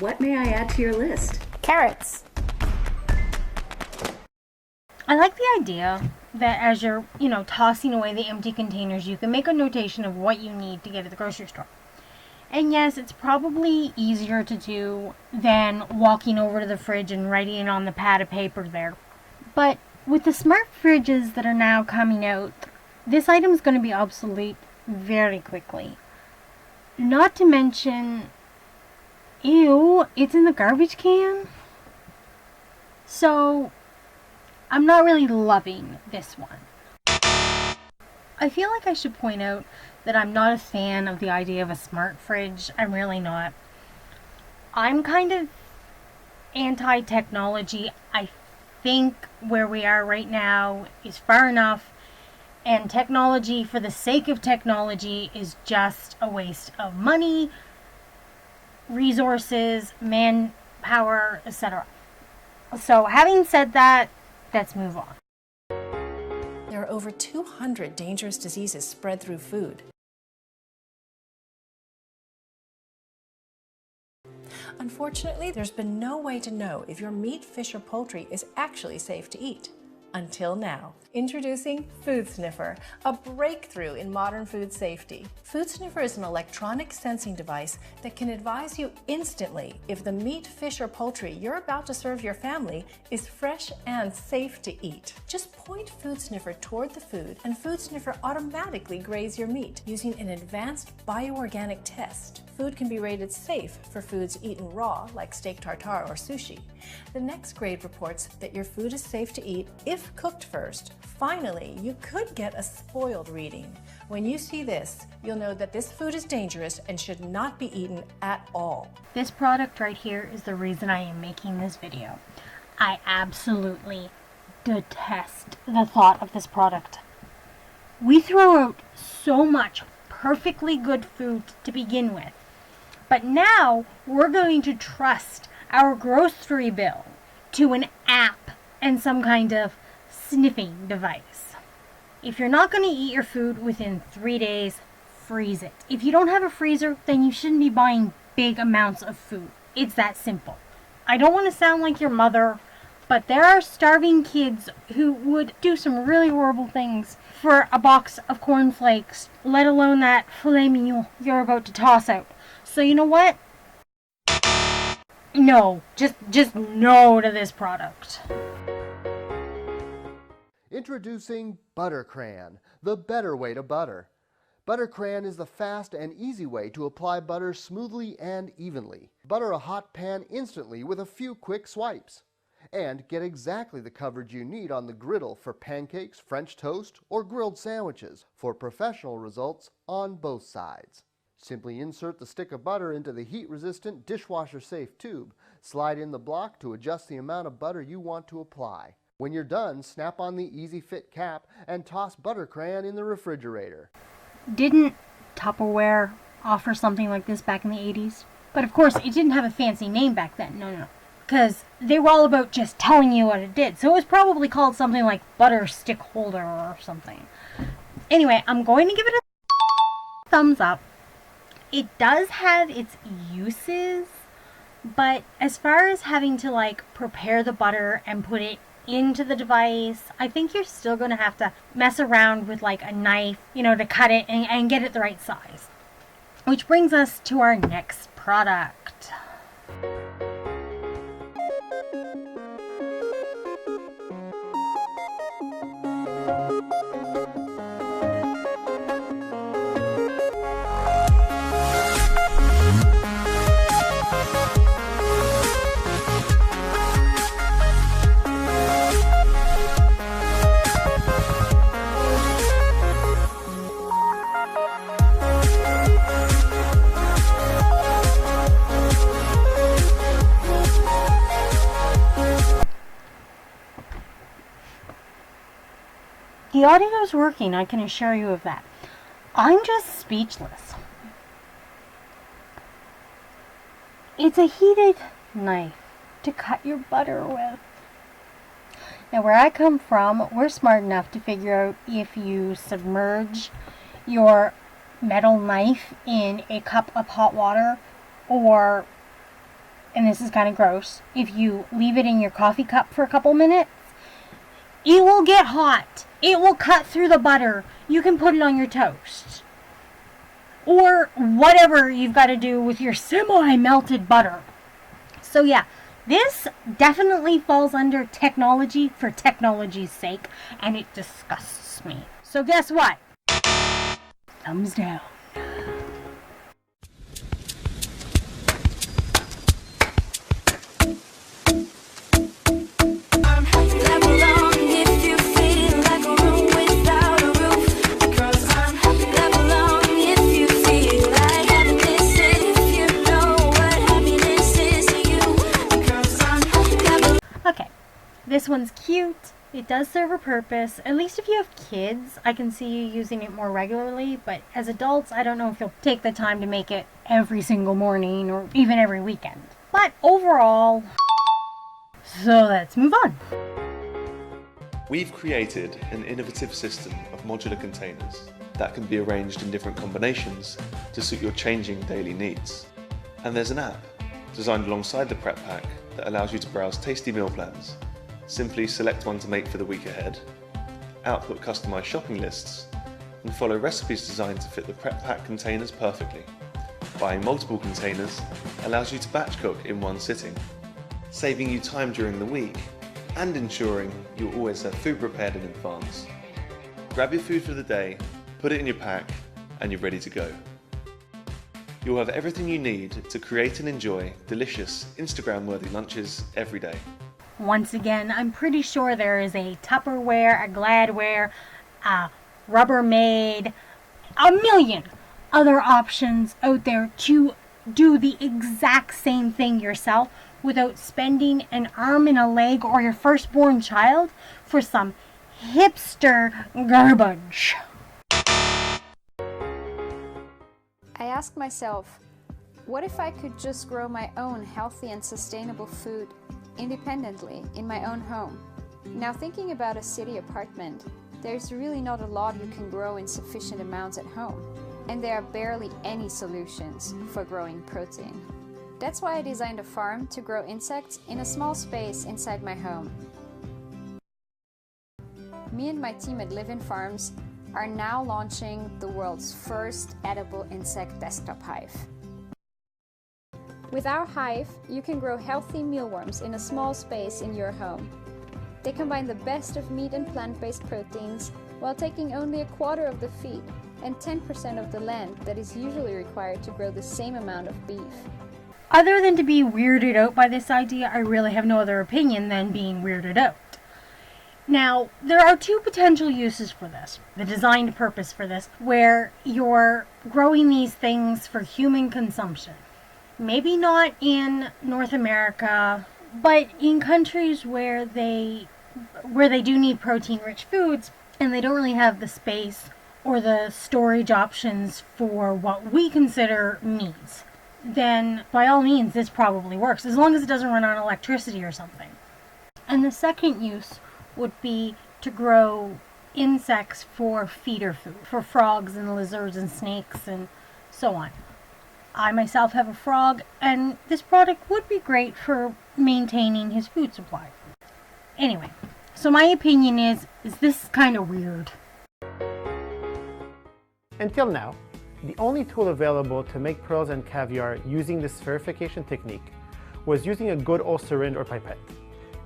What may I add to your list? Carrots. I like the idea that as you're, tossing away the empty containers, you can make a notation of what you need to get at the grocery store. And yes, it's probably easier to do than walking over to the fridge and writing it on the pad of paper there. But with the smart fridges that are now coming out, this item is going to be obsolete very quickly. Not to mention, ew, it's in the garbage can. So, I'm not really loving this one. I feel like I should point out that I'm not a fan of the idea of a smart fridge. I'm really not. I'm kind of anti-technology. I think where we are right now is far enough, and technology for the sake of technology is just a waste of money, resources, manpower, etc. So having said that, let's move on. There are over 200 dangerous diseases spread through food. Unfortunately, there's been no way to know if your meat, fish, or poultry is actually safe to eat. Until now. Introducing Food Sniffer, a breakthrough in modern food safety. Food Sniffer is an electronic sensing device that can advise you instantly if the meat, fish, or poultry you're about to serve your family is fresh and safe to eat. Just point Food Sniffer toward the food, and Food Sniffer automatically grades your meat using an advanced bioorganic test. Food can be rated safe for foods eaten raw, like steak tartare or sushi. The next grade reports that your food is safe to eat if cooked first. Finally, you could get a spoiled reading. When you see this, you'll know that this food is dangerous and should not be eaten at all. This product right here is the reason I am making this video. I absolutely detest the thought of this product. We throw out so much perfectly good food to begin with, but now we're going to trust our grocery bill to an app and some kind of sniffing device. If you're not going to eat your food within 3 days, freeze it. If you don't have a freezer, then you shouldn't be buying big amounts of food. It's that simple. I don't want to sound like your mother, but there are starving kids who would do some really horrible things for a box of cornflakes, let alone that filet mignon you're about to toss out. So you know what? No, just no to this product. Introducing Butter Cran, the better way to butter. Butter Cran is the fast and easy way to apply butter smoothly and evenly. Butter a hot pan instantly with a few quick swipes. And get exactly the coverage you need on the griddle for pancakes, French toast, or grilled sandwiches for professional results on both sides. Simply insert the stick of butter into the heat-resistant, dishwasher-safe tube. Slide in the block to adjust the amount of butter you want to apply. When you're done, snap on the easy fit cap and toss Butter Cran in the refrigerator. Didn't Tupperware offer something like this back in the 80s? But of course, it didn't have a fancy name back then. No. Because they were all about just telling you what it did. So it was probably called something like Butter Stick Holder or something. Anyway, I'm going to give it a thumbs up. It does have its uses, but as far as having to prepare the butter and put it into the device, I think you're still going to have to mess around with a knife, to cut it and get it the right size. Which brings us to our next product. The audio is working, I can assure you of that. I'm just speechless. It's a heated knife to cut your butter with. Now, where I come from, we're smart enough to figure out if you submerge your metal knife in a cup of hot water or and this is kind of gross, if you leave it in your coffee cup for a couple minutes, it will get hot. It will cut through the butter. You can put it on your toast. Or whatever you've got to do with your semi-melted butter. So yeah, this definitely falls under technology for technology's sake, and it disgusts me. So guess what? Thumbs down. This one's cute. It does serve a purpose. At least if you have kids, I can see you using it more regularly. But as adults, I don't know if you'll take the time to make it every single morning or even every weekend. But overall, so let's move on. We've created an innovative system of modular containers that can be arranged in different combinations to suit your changing daily needs. And there's an app designed alongside the prep pack that allows you to browse tasty meal plans. Simply select one to make for the week ahead, output customized shopping lists, and follow recipes designed to fit the prep pack containers perfectly. Buying multiple containers allows you to batch cook in one sitting, saving you time during the week and ensuring you'll always have food prepared in advance. Grab your food for the day, put it in your pack, and you're ready to go. You'll have everything you need to create and enjoy delicious, Instagram-worthy lunches every day. Once again, I'm pretty sure there is a Tupperware, a Gladware, a Rubbermaid, a million other options out there to do the exact same thing yourself without spending an arm and a leg or your firstborn child for some hipster garbage. I ask myself, what if I could just grow my own healthy and sustainable food independently in my own home? Now, thinking about a city apartment, there's really not a lot you can grow in sufficient amounts at home, and there are barely any solutions for growing protein. That's why I designed a farm to grow insects in a small space inside my home. Me and my team at Live in Farms are now launching the world's first edible insect desktop hive. With our hive, you can grow healthy mealworms in a small space in your home. They combine the best of meat and plant-based proteins while taking only a quarter of the feed and 10% of the land that is usually required to grow the same amount of beef. Other than to be weirded out by this idea, I really have no other opinion than being weirded out. Now, there are two potential uses for this. The designed purpose for this, where you're growing these things for human consumption. Maybe not in North America, but in countries where they do need protein-rich foods and they don't really have the space or the storage options for what we consider meats, then by all means this probably works, as long as it doesn't run on electricity or something. And the second use would be to grow insects for feeder food, for frogs and lizards and snakes and so on. I myself have a frog, and this product would be great for maintaining his food supply. Anyway, so my opinion is this kind of weird. Until now, the only tool available to make pearls and caviar using this spherification technique was using a good old syringe or pipette,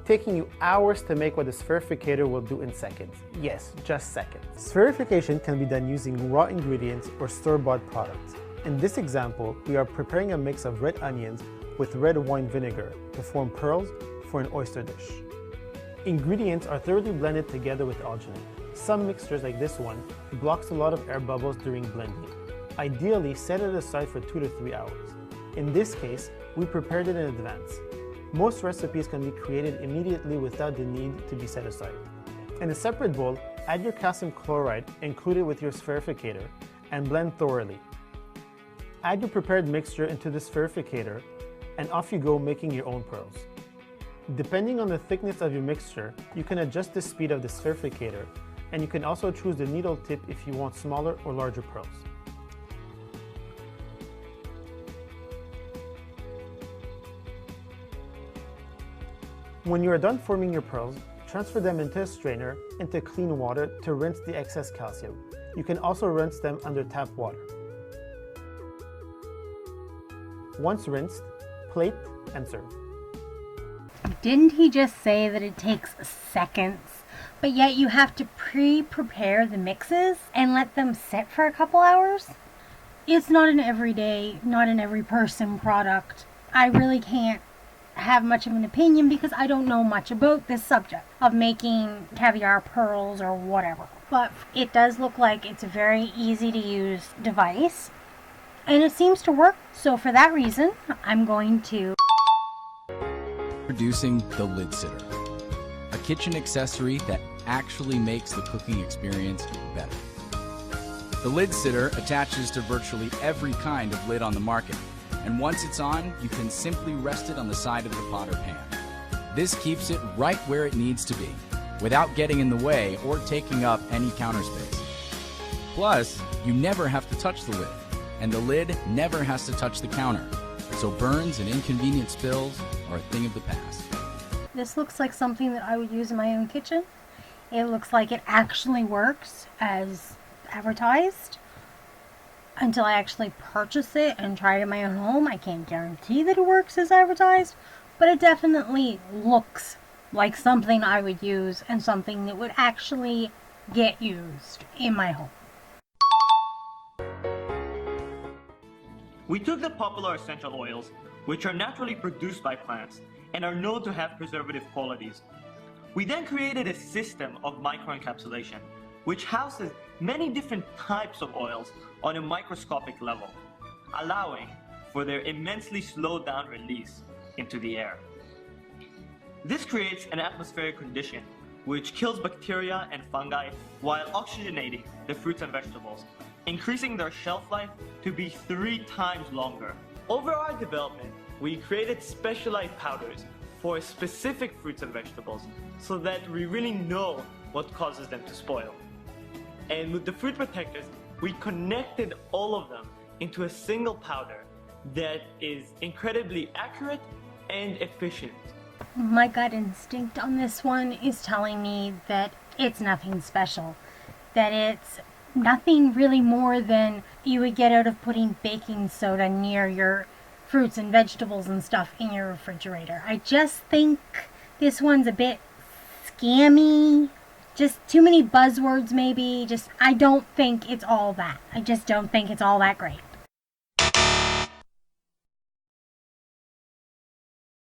taking you hours to make what the spherificator will do in seconds. Yes, just seconds. Spherification can be done using raw ingredients or store-bought products. In this example, we are preparing a mix of red onions with red wine vinegar to form pearls for an oyster dish. Ingredients are thoroughly blended together with alginate. Some mixtures like this one blocks a lot of air bubbles during blending. Ideally, set it aside for 2 to 3 hours. In this case, we prepared it in advance. Most recipes can be created immediately without the need to be set aside. In a separate bowl, add your calcium chloride included with your spherificator and blend thoroughly. Add your prepared mixture into the spherificator and off you go, making your own pearls. Depending on the thickness of your mixture, you can adjust the speed of the spherificator, and you can also choose the needle tip if you want smaller or larger pearls. When you are done forming your pearls, transfer them into a strainer into clean water to rinse the excess calcium. You can also rinse them under tap water. Once rinsed, plate and serve. Didn't he just say that it takes seconds, but yet you have to pre-prepare the mixes and let them sit for a couple hours? It's not an everyday, not an every person product. I really can't have much of an opinion because I don't know much about this subject of making caviar pearls or whatever. But it does look like it's a very easy to use device and it seems to work. So for that reason, I'm going to Introducing the Lid Sitter, a kitchen accessory that actually makes the cooking experience better. The Lid Sitter attaches to virtually every kind of lid on the market, and once it's on, you can simply rest it on the side of the pot or pan. This keeps it right where it needs to be, without getting in the way or taking up any counter space. Plus, you never have to touch the lid, and the lid never has to touch the counter, so burns and inconvenient spills are a thing of the past. This looks like something that I would use in my own kitchen. It looks like it actually works as advertised. Until I actually purchase it and try it in my own home, I can't guarantee that it works as advertised, but it definitely looks like something I would use and something that would actually get used in my home. We took the popular essential oils, which are naturally produced by plants and are known to have preservative qualities. We then created a system of microencapsulation, which houses many different types of oils on a microscopic level, allowing for their immensely slowed down release into the air. This creates an atmospheric condition which kills bacteria and fungi while oxygenating the fruits and vegetables, increasing their shelf life to be 3 times longer. Over our development, we created specialized powders for specific fruits and vegetables so that we really know what causes them to spoil. And with the fruit protectors, we connected all of them into a single powder that is incredibly accurate and efficient. My gut instinct on this one is telling me that it's nothing special, that it's nothing really more than you would get out of putting baking soda near your fruits and vegetables and stuff in your refrigerator. I just think this one's a bit scammy, just too many buzzwords maybe. I don't think it's all that. I just don't think it's all that great.